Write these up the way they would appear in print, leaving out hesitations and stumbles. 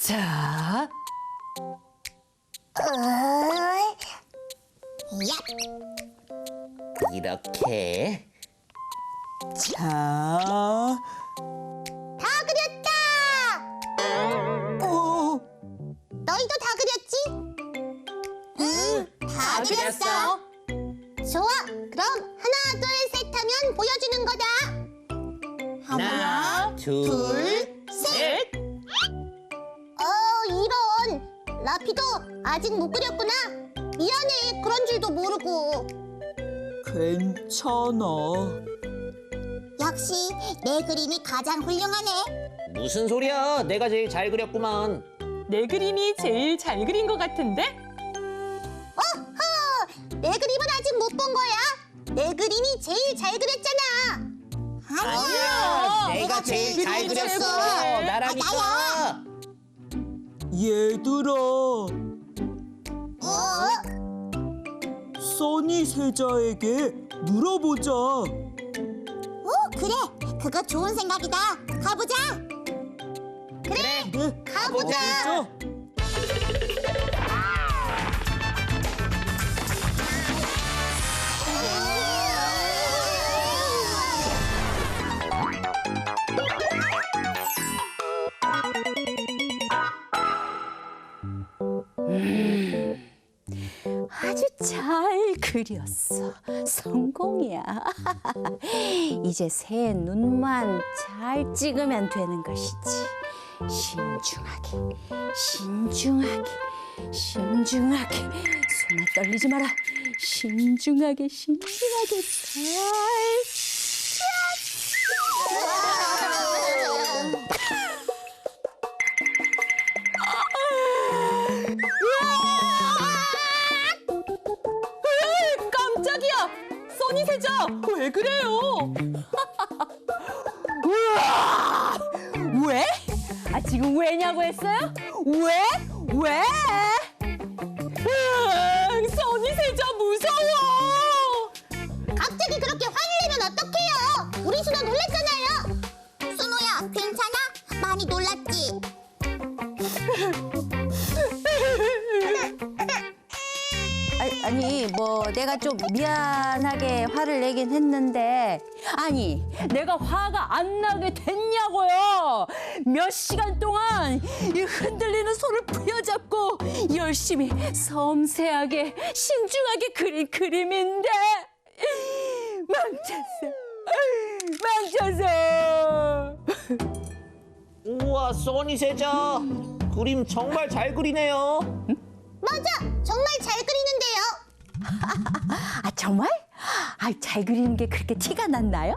자, 야, 이렇게. 자, 다 그렸다. 오, 너희도 다 그렸지? 응, 다 그렸어. 좋아, 그럼 하나, 둘, 셋 하면 보여주는 거다. 하나, 둘, 셋. 이런. 라피도 아직 못 그렸구나. 미안해, 그런 줄도 모르고. 괜찮아. 역시 내 그림이 가장 훌륭하네. 무슨 소리야? 내가 제일 잘 그렸구만. 내 그림이 제일 잘 그린 것 같은데? 내 그림은 아직 못 본 거야. 내 그림이 제일 잘 그렸잖아. 아니야, 내가 제일 잘 그렸어. 나라니까. 나야. 얘들아, 써니 세자에게 물어보자. 그래. 그거 좋은 생각이다. 가보자. 네, 가보자. 아주 잘 그렸어. 성공이야. 이제 새 눈만 잘 찍으면 되는 것이지. 신중하게, 신중하게, 신중하게. 손에 떨리지 마라. 신중하게, 신중하게 깜짝이야! 써니 세자, 왜 그래요? 왜? 아, 지금 왜냐고 했어요? 왜? 왜? 써니 세자 무서워! 갑자기 그렇게 화를 내면 어떡해요? 우리 순호 놀랐잖아요. 순호야, 괜찮아? 많이 놀랐지? 아니, 뭐 내가 좀 미안하게 화를 내긴 했는데, 아니, 내가 화가 안 나게 됐냐고요. 몇 시간 동안 이 흔들리는 손을 부여잡고 열심히 섬세하게 신중하게 그린 그림인데 망쳤어. 우와, 써니 세자. 그림 정말 잘 그리네요. 맞아, 정말 잘 그리는데요. 아, 정말? 아, 잘 그리는 게 그렇게 티가 났나요?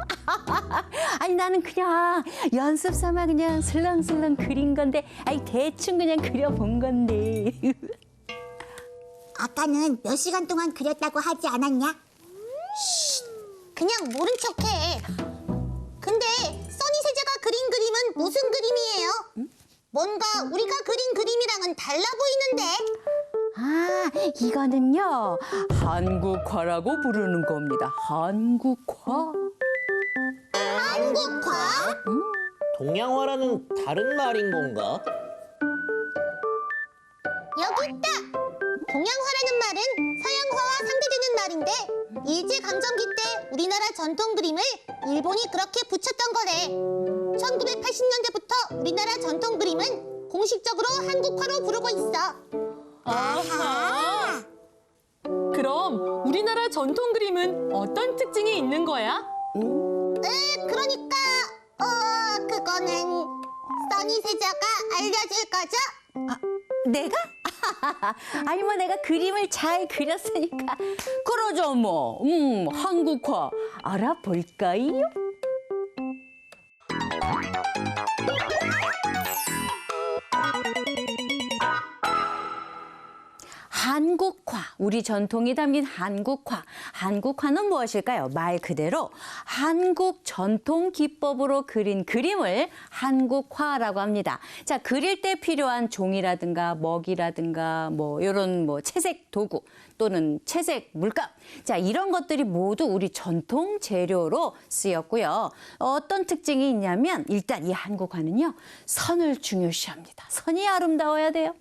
아니, 나는 그냥 연습 삼아 그냥 슬렁슬렁 그린 건데, 아니, 대충 그냥 그려본 건데. 아까는 몇 시간 동안 그렸다고 하지 않았냐? 그냥 모른 척해. 근데 써니 세자가 그린 그림은 무슨 그림이에요? 뭔가 우리가 그린 그림이랑은 달라 보이는데. 아, 이거는요, 한국화라고 부르는 겁니다. 한국화. 한국화? 동양화라는 다른 말인 건가? 여기 있다. 동양화라는 말은 서양화와 상대되는 말인데 일제강점기 때 우리나라 전통 그림을 일본이 그렇게 붙였던 거래. 1980년대부터 우리나라 전통 그림은 공식적으로 한국화로 부르고 있어. 아하! 그럼 우리나라 전통 그림은 어떤 특징이 있는 거야? 그러니까 그거는 써니 세자가 알려줄 거죠? 내가? 아니, 뭐 내가 그림을 잘 그렸으니까. 그러죠, 뭐. 한국화 알아볼까요? 한국화. 우리 전통이 담긴 한국화. 한국화는 무엇일까요? 말 그대로 한국 전통 기법으로 그린 그림을 한국화라고 합니다. 자, 그릴 때 필요한 종이라든가 먹이라든가 이런 채색 도구 또는 채색 물감. 자, 이런 것들이 모두 우리 전통 재료로 쓰였고요. 어떤 특징이 있냐면 일단 이 한국화는요. 선을 중요시합니다. 선이 아름다워야 돼요.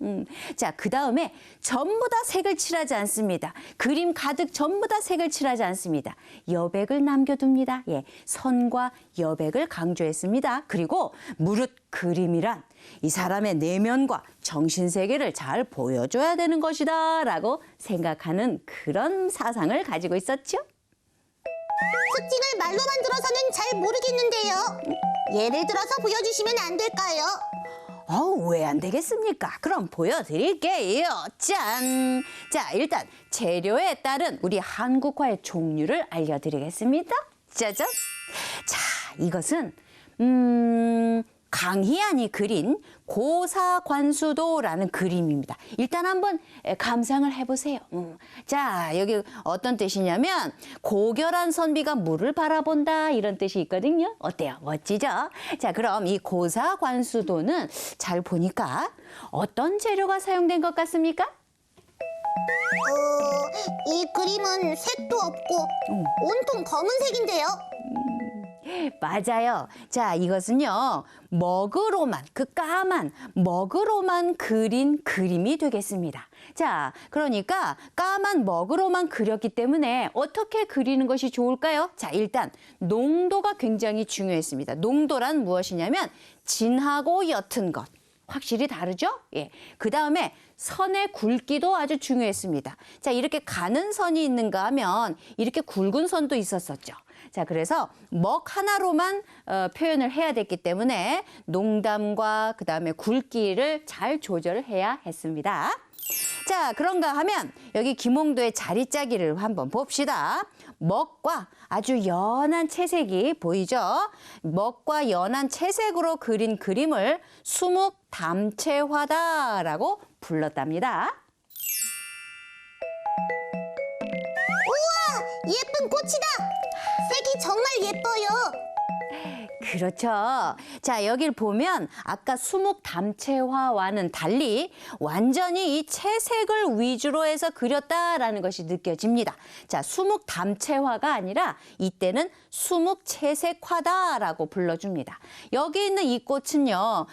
자, 그다음에 전부 다 색을 칠하지 않습니다. 그림 가득 전부 다 색을 칠하지 않습니다. 여백을 남겨둡니다. 예, 선과 여백을 강조했습니다. 그리고 무릇 그림이란 이 사람의 내면과 정신세계를 잘 보여줘야 되는 것이다 라고 생각하는 그런 사상을 가지고 있었죠. 특징을 말로만 들어서는 잘 모르겠는데요. 예를 들어서 보여주시면 안 될까요? 왜 안 되겠습니까? 그럼 보여드릴게요. 짠! 자, 일단 재료에 따른 우리 한국화의 종류를 알려드리겠습니다. 짜잔! 자, 이것은 강희안이 그린 고사관수도라는 그림입니다. 일단 한번 감상을 해보세요. 자, 여기 어떤 뜻이냐면 고결한 선비가 물을 바라본다 이런 뜻이 있거든요. 어때요? 멋지죠? 자, 그럼 이 고사관수도는 잘 보니까 어떤 재료가 사용된 것 같습니까? 이 그림은 색도 없고 온통 검은색인데요. 맞아요. 자, 이것은요, 먹으로만, 그 까만 먹으로만 그린 그림이 되겠습니다. 자, 그러니까 까만 먹으로만 그렸기 때문에 어떻게 그리는 것이 좋을까요? 자, 일단 농도가 굉장히 중요했습니다. 농도란 무엇이냐면 진하고 옅은 것. 확실히 다르죠? 예. 그 다음에 선의 굵기도 아주 중요했습니다. 자, 이렇게 가는 선이 있는가 하면 이렇게 굵은 선도 있었었죠. 자, 그래서 먹 하나로만 표현을 해야 됐기 때문에 농담과 그다음에 굵기를 잘 조절을 해야 했습니다. 자, 그런가 하면 여기 김홍도의 자리짜기를 한번 봅시다. 먹과 아주 연한 채색이 보이죠? 먹과 연한 채색으로 그린 그림을 수묵담채화다라고 불렀답니다. 우와! 예쁜 꽃이다! 색이 정말 예뻐요. 그렇죠. 자, 여길 보면 아까 수묵담채화와는 달리 완전히 이 채색을 위주로 해서 그렸다라는 것이 느껴집니다. 자, 수묵담채화가 아니라 이때는 수묵채색화다라고 불러줍니다. 여기 있는 이 꽃은요,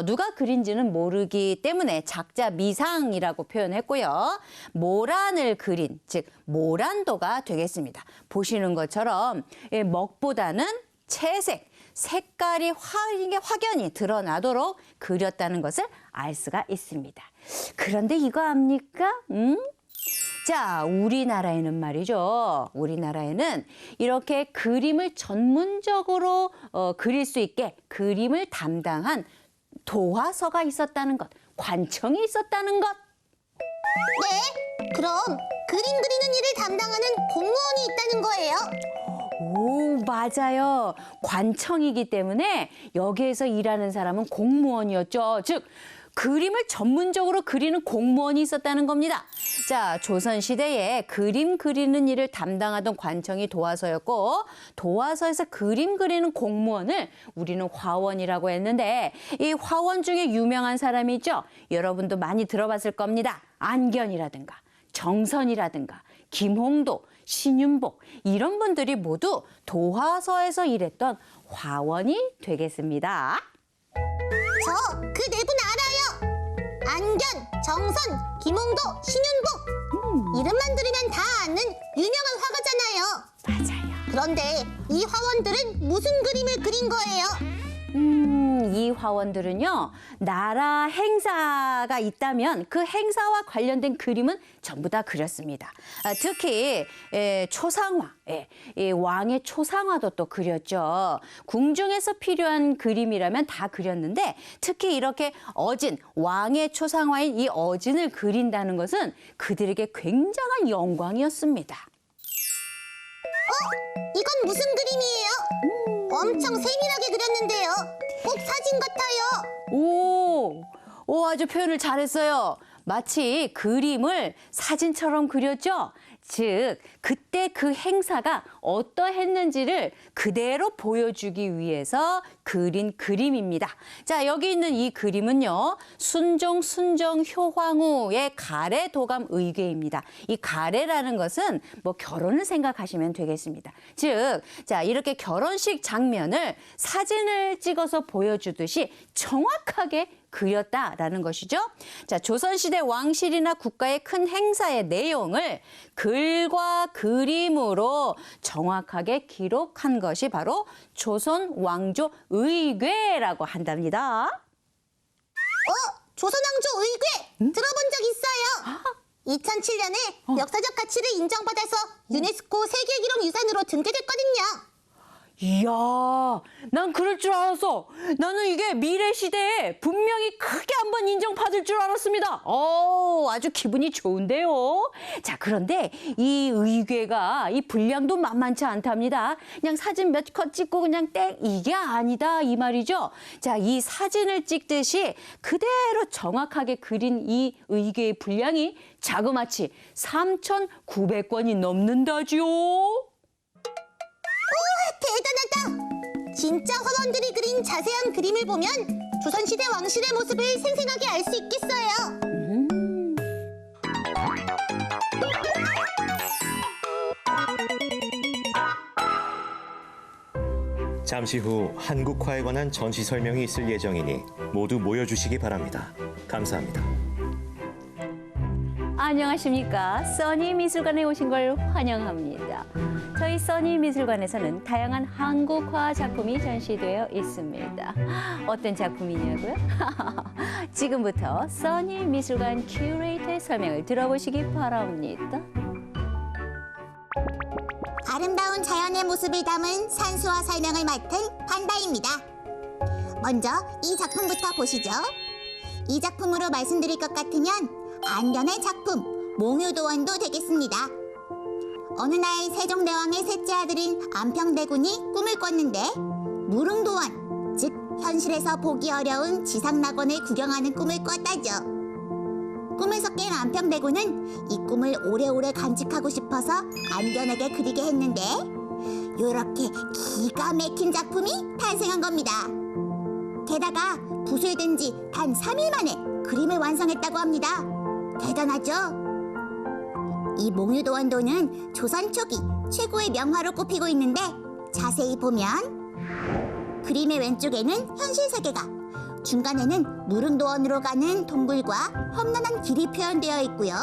누가 그린지는 모르기 때문에 작자 미상이라고 표현했고요. 모란을 그린, 즉 모란도가 되겠습니다. 보시는 것처럼 먹보다는 채색, 색깔이 확연히 드러나도록 그렸다는 것을 알 수가 있습니다. 그런데 이거 압니까? 자, 우리나라에는 말이죠. 우리나라에는 이렇게 그림을 전문적으로 그릴 수 있게 그림을 담당한 도화서가 있었다는 것, 관청이 있었다는 것. 네? 그럼 그림 그리는 일을 담당하는 공무원이 있다는 거예요? 오, 맞아요. 관청이기 때문에 여기에서 일하는 사람은 공무원이었죠. 즉, 그림을 전문적으로 그리는 공무원이 있었다는 겁니다. 자, 조선시대에 그림 그리는 일을 담당하던 관청이 도화서였고, 도화서에서 그림 그리는 공무원을 우리는 화원이라고 했는데, 이 화원 중에 유명한 사람이 있죠? 여러분도 많이 들어봤을 겁니다. 안견이라든가 정선이라든가 김홍도, 신윤복 이런 분들이 모두 도화서에서 일했던 화원이 되겠습니다. 저 그 네 분 알아요. 안견, 정선, 김홍도, 신윤복. 이름만 들으면 다 아는 유명한 화가잖아요. 맞아요. 그런데 이 화원들은 무슨 그림을 그린 거예요? 이 화원들은요, 나라 행사가 있다면 그 행사와 관련된 그림은 전부 다 그렸습니다. 특히 초상화, 이 왕의 초상화도 또 그렸죠. 궁중에서 필요한 그림이라면 다 그렸는데 특히 이렇게 어진, 왕의 초상화인 이 어진을 그린다는 것은 그들에게 굉장한 영광이었습니다. 이건 무슨 그림이에요? 엄청 세밀하게 그렸는데요. 꼭 사진 같아요. 오, 아주 표현을 잘했어요. 마치 그림을 사진처럼 그렸죠. 즉, 그때 그 행사가 어떠했는지를 그대로 보여주기 위해서 그린 그림입니다. 자, 여기 있는 이 그림은요. 순종, 효황후의 가래 도감 의궤입니다. 이 가래라는 것은 뭐 결혼을 생각하시면 되겠습니다. 즉, 자, 이렇게 결혼식 장면을 사진을 찍어서 보여주듯이 정확하게 그렸다라는 것이죠. 자, 조선시대 왕실이나 국가의 큰 행사의 내용을 글과 그림으로 정확하게 기록한 것이 바로 조선 왕조 의궤라고 한답니다. 조선왕조 의궤 들어본 적 있어요. 2007년에 역사적 가치를 인정받아서 유네스코 세계기록유산으로 등재됐거든요. 이야, 난 그럴 줄 알았어. 나는 이게 미래 시대에 분명히 크게 한번 인정받을 줄 알았습니다. 아주 기분이 좋은데요. 자, 그런데 이 의궤가 이 분량도 만만치 않답니다. 그냥 사진 몇 컷 찍고 그냥 땡 이게 아니다 이 말이죠. 자, 이 사진을 찍듯이 그대로 정확하게 그린 이 의궤의 분량이 자그마치 3,900권이 넘는다지요. 대단하다! 진짜 선원들이 그린 자세한 그림을 보면 조선시대 왕실의 모습을 생생하게 알 수 있겠어요. 잠시 후 한국화에 관한 전시 설명이 있을 예정이니 모두 모여주시기 바랍니다. 감사합니다. 안녕하십니까. 써니 미술관에 오신 걸 환영합니다. 저희 써니 미술관에서는 다양한 한국화 작품이 전시되어 있습니다. 어떤 작품이냐고요? 지금부터 써니 미술관 큐레이터의 설명을 들어보시기 바랍니다. 아름다운 자연의 모습을 담은 산수화 설명을 맡은 반다입니다. 먼저 이 작품부터 보시죠. 이 작품으로 말씀드릴 것 같으면 안견의 작품 몽유도원도 되겠습니다. 어느 날 세종대왕의 셋째 아들인 안평대군이 꿈을 꿨는데 무릉도원, 즉 현실에서 보기 어려운 지상낙원을 구경하는 꿈을 꿨다죠. 꿈에서 깬 안평대군은 이 꿈을 오래오래 간직하고 싶어서 안견에게 그리게 했는데 이렇게 기가 막힌 작품이 탄생한 겁니다. 게다가 붓을 든 지 단 3일 만에 그림을 완성했다고 합니다. 대단하죠? 이 몽유도원도는 조선 초기 최고의 명화로 꼽히고 있는데 자세히 보면 그림의 왼쪽에는 현실 세계가, 중간에는 무릉도원으로 가는 동굴과 험난한 길이 표현되어 있고요.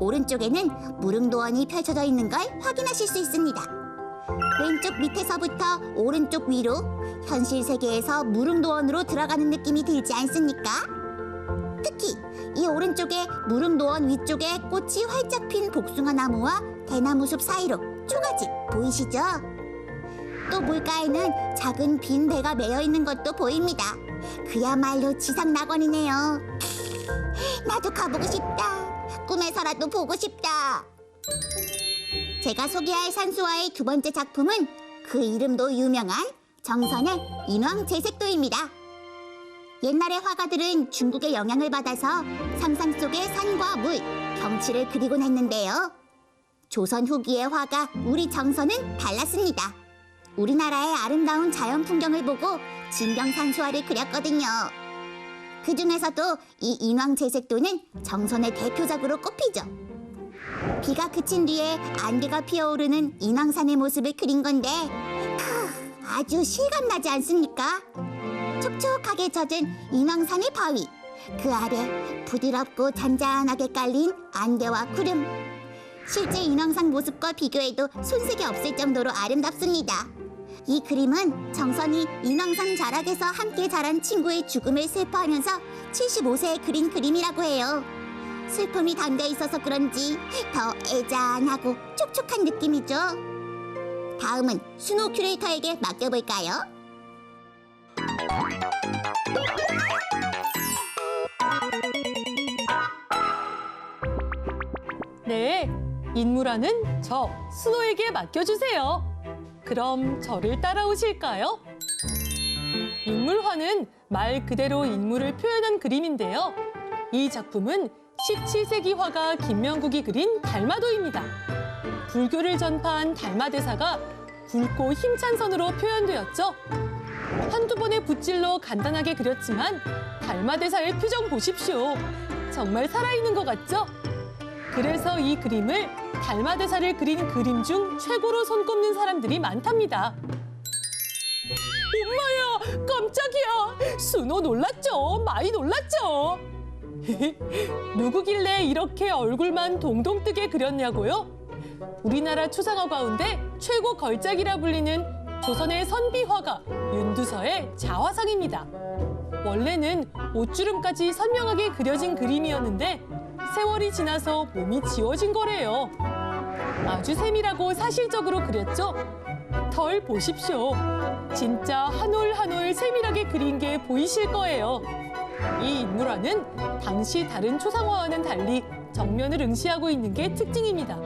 오른쪽에는 무릉도원이 펼쳐져 있는 걸 확인하실 수 있습니다. 왼쪽 밑에서부터 오른쪽 위로 현실 세계에서 무릉도원으로 들어가는 느낌이 들지 않습니까? 특히 이 오른쪽에 무릉도원 위쪽에 꽃이 활짝 핀 복숭아 나무와 대나무 숲 사이로 초가집 보이시죠? 또 물가에는 작은 빈 배가 매여 있는 것도 보입니다. 그야말로 지상낙원이네요. 나도 가보고 싶다. 꿈에서라도 보고 싶다. 제가 소개할 산수화의 두 번째 작품은 그 이름도 유명한 정선의 인왕제색도입니다. 옛날의 화가들은 중국의 영향을 받아서 상상 속의 산과 물, 경치를 그리곤 했는데요. 조선 후기의 화가 우리 정선은 달랐습니다. 우리나라의 아름다운 자연 풍경을 보고 진경산수화를 그렸거든요. 그 중에서도 이 인왕제색도는 정선의 대표작으로 꼽히죠. 비가 그친 뒤에 안개가 피어오르는 인왕산의 모습을 그린 건데 아주 실감나지 않습니까? 촉촉하게 젖은 인왕산의 바위, 그 아래 부드럽고 잔잔하게 깔린 안개와 구름. 실제 인왕산 모습과 비교해도 손색이 없을 정도로 아름답습니다. 이 그림은 정선이 인왕산 자락에서 함께 자란 친구의 죽음을 슬퍼하면서 75세에 그린 그림이라고 해요. 슬픔이 담겨 있어서 그런지 더 애잔하고 촉촉한 느낌이죠. 다음은 순호 큐레이터에게 맡겨볼까요? 네, 인물화는 저 순호에게 맡겨주세요. 그럼 저를 따라오실까요? 인물화는 말 그대로 인물을 표현한 그림인데요. 이 작품은 17세기 화가 김명국이 그린 달마도입니다. 불교를 전파한 달마대사가 굵고 힘찬 선으로 표현되었죠. 한두 번의 붓질로 간단하게 그렸지만 달마대사의 표정 보십시오. 정말 살아있는 것 같죠? 그래서 이 그림을 달마대사를 그린 그림 중 최고로 손꼽는 사람들이 많답니다. 엄마야, 깜짝이야. 순호 놀랐죠? 많이 놀랐죠? 누구길래 이렇게 얼굴만 동동 뜨게 그렸냐고요? 우리나라 추상화 가운데 최고 걸작이라 불리는 조선의 선비화가 윤두서의 자화상입니다. 원래는 옷주름까지 선명하게 그려진 그림이었는데 세월이 지나서 몸이 지워진 거래요. 아주 세밀하고 사실적으로 그렸죠? 덜 보십시오. 진짜 한 올 한 올 세밀하게 그린 게 보이실 거예요. 이 인물화는 당시 다른 초상화와는 달리 정면을 응시하고 있는 게 특징입니다.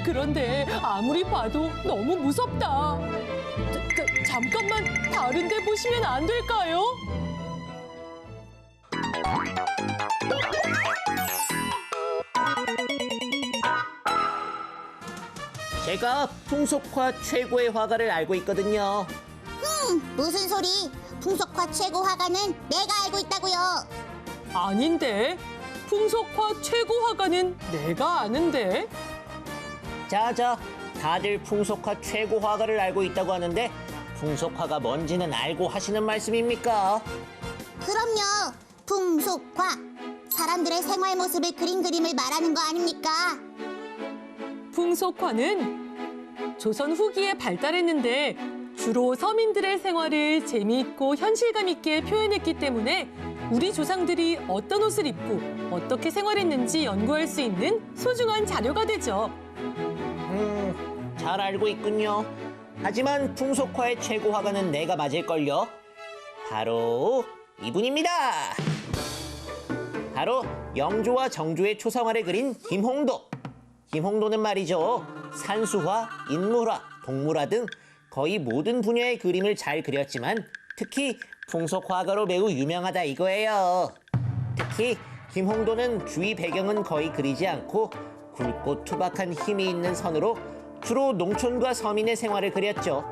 그런데 아무리 봐도 너무 무섭다. 잠깐만 다른 데 보시면 안 될까요? 제가 풍속화 최고의 화가를 알고 있거든요. 무슨 소리? 풍속화 최고 화가는 내가 알고 있다고요. 아닌데. 풍속화 최고 화가는 내가 아는데. 자, 다들 풍속화 최고 화가를 알고 있다고 하는데 풍속화가 뭔지는 알고 하시는 말씀입니까? 그럼요. 풍속화. 사람들의 생활 모습을 그린 그림을 말하는 거 아닙니까? 풍속화는 조선 후기에 발달했는데 주로 서민들의 생활을 재미있고 현실감 있게 표현했기 때문에 우리 조상들이 어떤 옷을 입고 어떻게 생활했는지 연구할 수 있는 소중한 자료가 되죠. 잘 알고 있군요. 하지만 풍속화의 최고 화가는 내가 맞을걸요. 바로 이분입니다. 바로 영조와 정조의 초상화를 그린 김홍도. 김홍도는 말이죠. 산수화, 인물화, 동물화 등 거의 모든 분야의 그림을 잘 그렸지만 특히 풍속화가로 매우 유명하다 이거예요. 특히 김홍도는 주위 배경은 거의 그리지 않고 굵고 투박한 힘이 있는 선으로 주로 농촌과 서민의 생활을 그렸죠.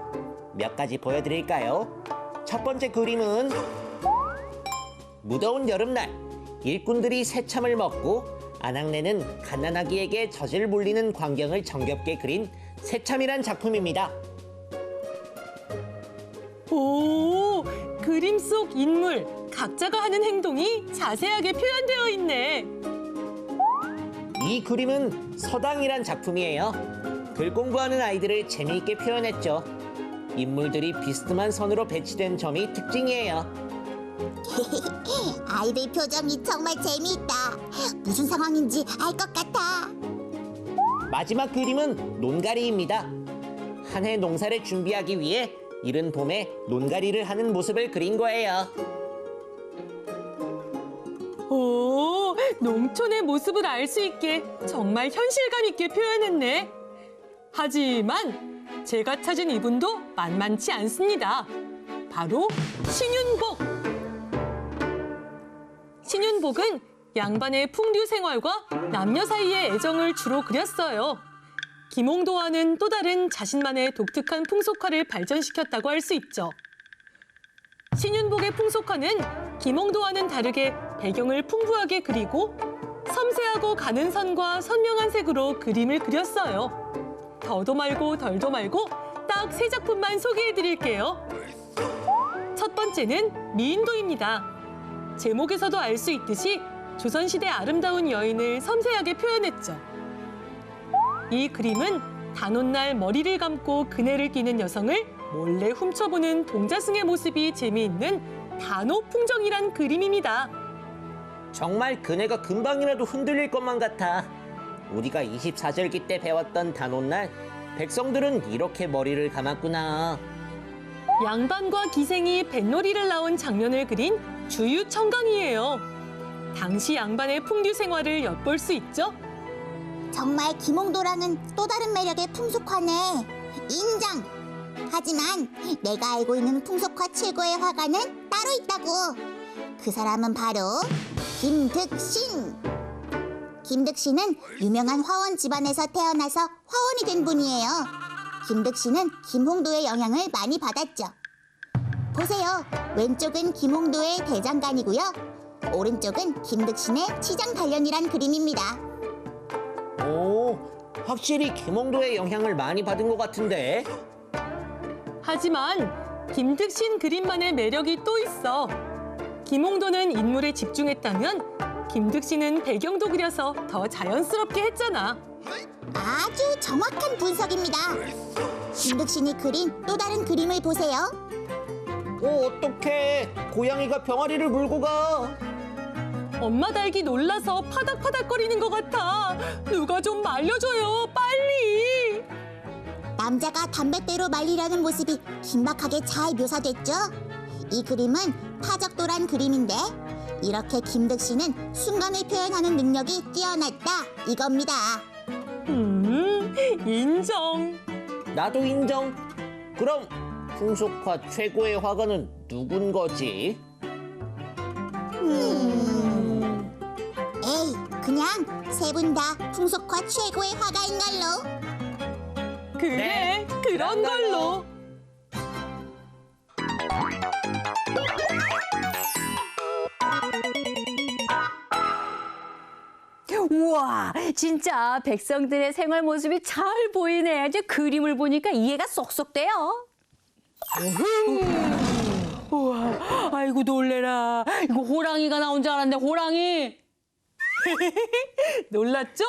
몇 가지 보여드릴까요? 첫 번째 그림은 무더운 여름날 일꾼들이 새참을 먹고 아낙네는 갓난아기에게 젖을 물리는 광경을 정겹게 그린 새참이란 작품입니다. 오, 그림 속 인물, 각자가 하는 행동이 자세하게 표현되어 있네. 이 그림은 서당이란 작품이에요. 글 공부하는 아이들을 재미있게 표현했죠. 인물들이 비스듬한 선으로 배치된 점이 특징이에요. 아이들 표정이 정말 재미있다. 무슨 상황인지 알 것 같아. 마지막 그림은 논가리입니다. 한 해 농사를 준비하기 위해 이른 봄에 논가리를 하는 모습을 그린 거예요. 오, 농촌의 모습을 알 수 있게 정말 현실감 있게 표현했네. 하지만 제가 찾은 이분도 만만치 않습니다. 바로 신윤복. 신윤복은 양반의 풍류 생활과 남녀 사이의 애정을 주로 그렸어요. 김홍도와는 또 다른 자신만의 독특한 풍속화를 발전시켰다고 할 수 있죠. 신윤복의 풍속화는 김홍도와는 다르게 배경을 풍부하게 그리고 섬세하고 가는 선과 선명한 색으로 그림을 그렸어요. 더도 말고 덜도 말고 딱 3작품만 소개해드릴게요. 첫 번째는 미인도입니다. 제목에서도 알 수 있듯이 조선시대 아름다운 여인을 섬세하게 표현했죠. 이 그림은 단오날 머리를 감고 그네를 끼는 여성을 몰래 훔쳐보는 동자승의 모습이 재미있는 단오풍정이란 그림입니다. 정말 그네가 금방이라도 흔들릴 것만 같아. 우리가 24절기 때 배웠던 단오날 백성들은 이렇게 머리를 감았구나. 양반과 기생이 뱃놀이를 나온 장면을 그린 주유청강이에요. 당시 양반의 풍류 생활을 엿볼 수 있죠? 정말 김홍도랑은 또 다른 매력의 풍속화네. 인정. 하지만 내가 알고 있는 풍속화 최고의 화가는 따로 있다고. 그 사람은 바로 김득신. 김득신은 유명한 화원 집안에서 태어나서 화원이 된 분이에요. 김득신은 김홍도의 영향을 많이 받았죠. 보세요. 왼쪽은 김홍도의 대장간이고요. 오른쪽은 김득신의 치장 단련이란 그림입니다. 오, 확실히 김홍도의 영향을 많이 받은 것 같은데. 하지만 김득신 그림만의 매력이 또 있어. 김홍도는 인물에 집중했다면 김득신은 배경도 그려서 더 자연스럽게 했잖아. 아주 정확한 분석입니다. 김득신이 그린 또 다른 그림을 보세요. 어떡해. 고양이가 병아리를 물고 가. 엄마 닭이 놀라서 파닥파닥거리는 것 같아. 누가 좀 말려줘요, 빨리. 남자가 담뱃대로 말리려는 모습이 긴박하게 잘 묘사됐죠? 이 그림은 타적도란 그림인데 이렇게 김득신은 순간을 표현하는 능력이 뛰어났다 이겁니다. 인정. 나도 인정. 그럼 풍속화 최고의 화가는 누군 거지? 에이, 그냥 세 분 다 풍속화 최고의 화가인 걸로. 그래, 그런 걸로. 우와, 진짜 백성들의 생활 모습이 잘 보이네. 아주 그림을 보니까 이해가 쏙쏙 돼요. 우와, 아이고 놀래라. 이거 호랑이가 나온 줄 알았는데 호랑이. 놀랐죠?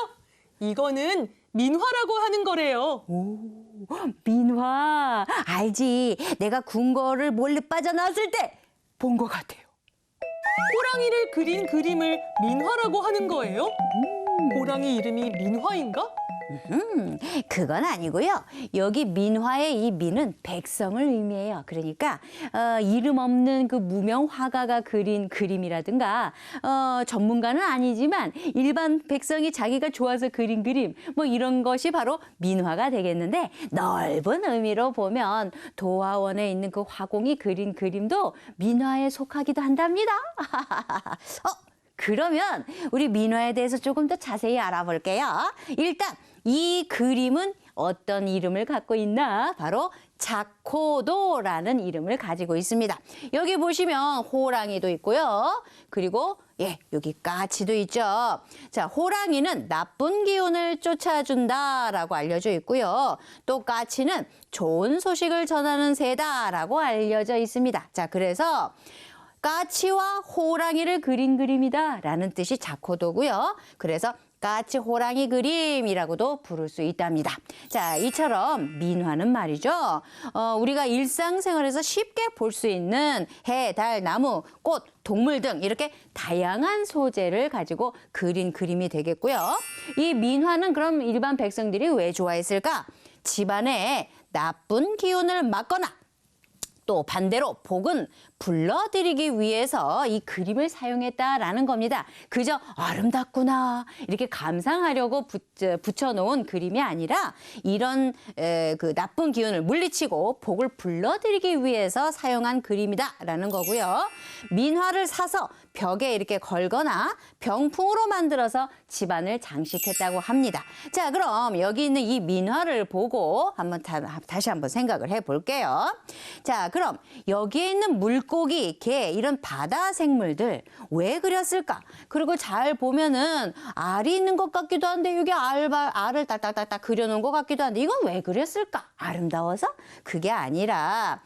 이거는 민화라고 하는 거래요. 민화, 알지. 내가 궁궐을 몰래 빠져나왔을 때 본 것 같아요. 호랑이를 그린 그림을 민화라고 하는 거예요? 호랑이 이름이 민화인가? 그건 아니고요. 여기 민화의 이 민은 백성을 의미해요. 그러니까 이름 없는 그 무명 화가가 그린 그림이라든가 전문가는 아니지만 일반 백성이 자기가 좋아서 그린 그림 뭐 이런 것이 바로 민화가 되겠는데 넓은 의미로 보면 도화원에 있는 그 화공이 그린 그림도 민화에 속하기도 한답니다. 그러면 우리 민화에 대해서 조금 더 자세히 알아볼게요. 일단 이 그림은 어떤 이름을 갖고 있나? 바로 자코도라는 이름을 가지고 있습니다. 여기 보시면 호랑이도 있고요. 그리고 여기 까치도 있죠. 자, 호랑이는 나쁜 기운을 쫓아준다라고 알려져 있고요. 또 까치는 좋은 소식을 전하는 새다라고 알려져 있습니다. 자, 그래서 까치와 호랑이를 그린 그림이다라는 뜻이 자코도고요. 그래서 까치 호랑이 그림이라고도 부를 수 있답니다. 자, 이처럼 민화는 말이죠. 우리가 일상생활에서 쉽게 볼 수 있는 해, 달, 나무, 꽃, 동물 등 이렇게 다양한 소재를 가지고 그린 그림이 되겠고요. 이 민화는 그럼 일반 백성들이 왜 좋아했을까? 집안에 나쁜 기운을 막거나 또 반대로 복은 불러들이기 위해서 이 그림을 사용했다라는 겁니다. 그저 아름답구나 이렇게 감상하려고 붙여놓은 그림이 아니라 이런 그 나쁜 기운을 물리치고 복을 불러들이기 위해서 사용한 그림이다라는 거고요. 민화를 사서 벽에 이렇게 걸거나 병풍으로 만들어서 집안을 장식했다고 합니다. 자, 그럼 여기 있는 이 민화를 보고 다시 한번 생각을 해볼게요. 자, 그럼 여기에 있는 물고기, 개 이런 바다 생물들 왜 그렸을까? 그리고 잘 보면은 알이 있는 것 같기도 한데 여기 알을 딱딱딱딱 그려놓은 것 같기도 한데 이건 왜 그렸을까? 아름다워서? 그게 아니라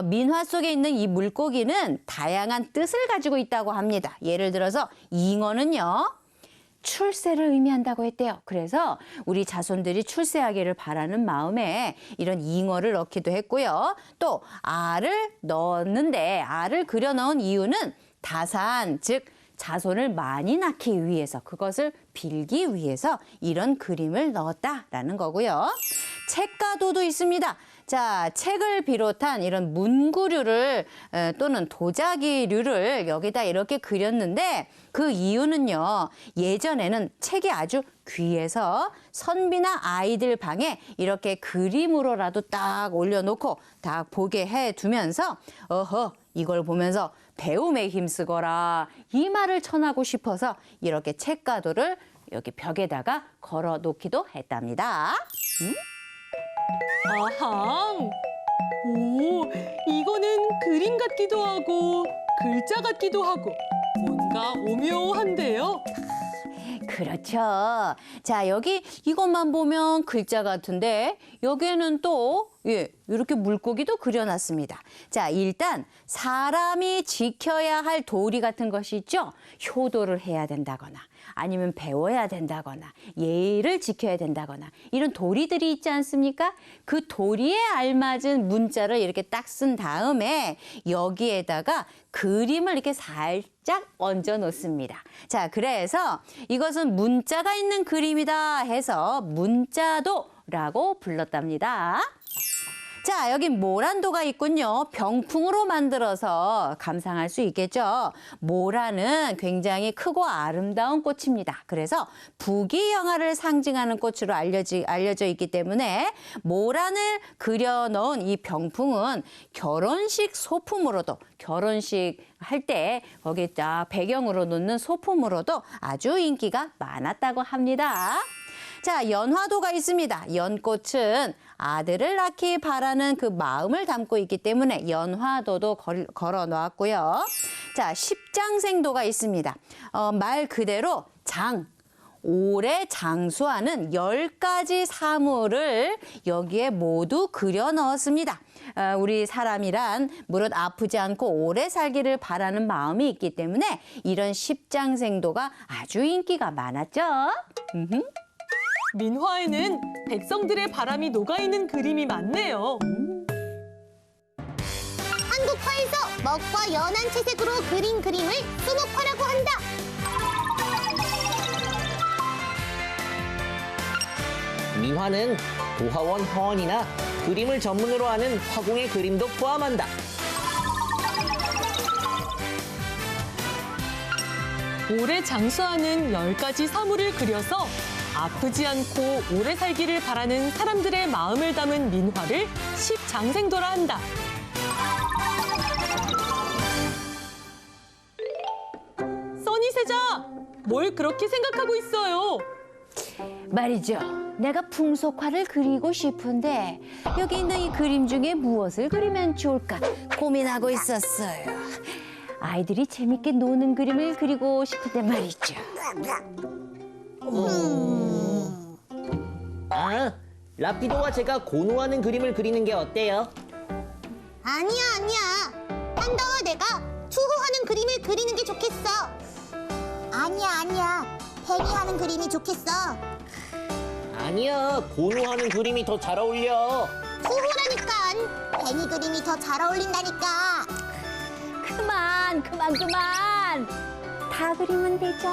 민화 속에 있는 이 물고기는 다양한 뜻을 가지고 있다고 합니다. 예를 들어서 잉어는요. 출세를 의미한다고 했대요. 그래서 우리 자손들이 출세하기를 바라는 마음에 이런 잉어를 넣기도 했고요. 또 알을 넣었는데 알을 그려 넣은 이유는 다산, 즉 자손을 많이 낳기 위해서 그것을 빌기 위해서 이런 그림을 넣었다라는 거고요. 책가도도 있습니다. 자, 책을 비롯한 이런 문구류를 또는 도자기류를 여기다 이렇게 그렸는데 그 이유는요. 예전에는 책이 아주 귀해서 선비나 아이들 방에 이렇게 그림으로라도 딱 올려놓고 딱 보게 해두면서 어허 이걸 보면서 배움에 힘쓰거라 이 말을 전하고 싶어서 이렇게 책가도를 여기 벽에다가 걸어놓기도 했답니다. 아항. 오, 이거는 그림 같기도 하고 글자 같기도 하고 뭔가 오묘한데요. 그렇죠. 자, 여기 이것만 보면 글자 같은데 여기에는 또 이렇게 물고기도 그려놨습니다. 자, 일단 사람이 지켜야 할 도리 같은 것이 있죠. 효도를 해야 된다거나 아니면 배워야 된다거나 예의를 지켜야 된다거나 이런 도리들이 있지 않습니까? 그 도리에 알맞은 문자를 이렇게 딱 쓴 다음에 여기에다가 그림을 이렇게 살짝 얹어 놓습니다. 자, 그래서 이것은 문자가 있는 그림이다 해서 문자도라고 불렀답니다. 자, 여기 모란도가 있군요. 병풍으로 만들어서 감상할 수 있겠죠. 모란은 굉장히 크고 아름다운 꽃입니다. 그래서 부귀영화를 상징하는 꽃으로 알려져 있기 때문에 모란을 그려놓은 이 병풍은 결혼식 소품으로도 결혼식 할 때 거기 딱 배경으로 놓는 소품으로도 아주 인기가 많았다고 합니다. 자, 연화도가 있습니다. 연꽃은 아들을 낳기 바라는 그 마음을 담고 있기 때문에 연화도도 걸어 놓았고요. 자, 십장생도가 있습니다. 말 그대로 오래 장수하는 10가지 사물을 여기에 모두 그려 넣었습니다. 우리 사람이란 무릇 아프지 않고 오래 살기를 바라는 마음이 있기 때문에 이런 십장생도가 아주 인기가 많았죠. 민화에는 백성들의 바람이 녹아있는 그림이 많네요. 한국화에서 먹과 연한 채색으로 그린 그림을 수묵화라고 한다. 민화는 도화원 허언이나 그림을 전문으로 하는 화공의 그림도 포함한다. 오래 장수하는 10가지 사물을 그려서 아프지 않고 오래 살기를 바라는 사람들의 마음을 담은 민화를 십장생도라 한다. 써니세자, 뭘 그렇게 생각하고 있어요? 말이죠. 내가 풍속화를 그리고 싶은데 여기 있는 이 그림 중에 무엇을 그리면 좋을까 고민하고 있었어요. 아이들이 재밌게 노는 그림을 그리고 싶은데 말이죠. 아, 라피도와 제가 고노하는 그림을 그리는 게 어때요? 아니야. 판다와 내가 투호하는 그림을 그리는 게 좋겠어. 아니야. 팽이 하는 그림이 좋겠어. 아니야, 고노하는 그림이 더 잘 어울려. 투호라니까. 팽이 그림이 더 잘 어울린다니까. 그만. 다 그리면 되죠.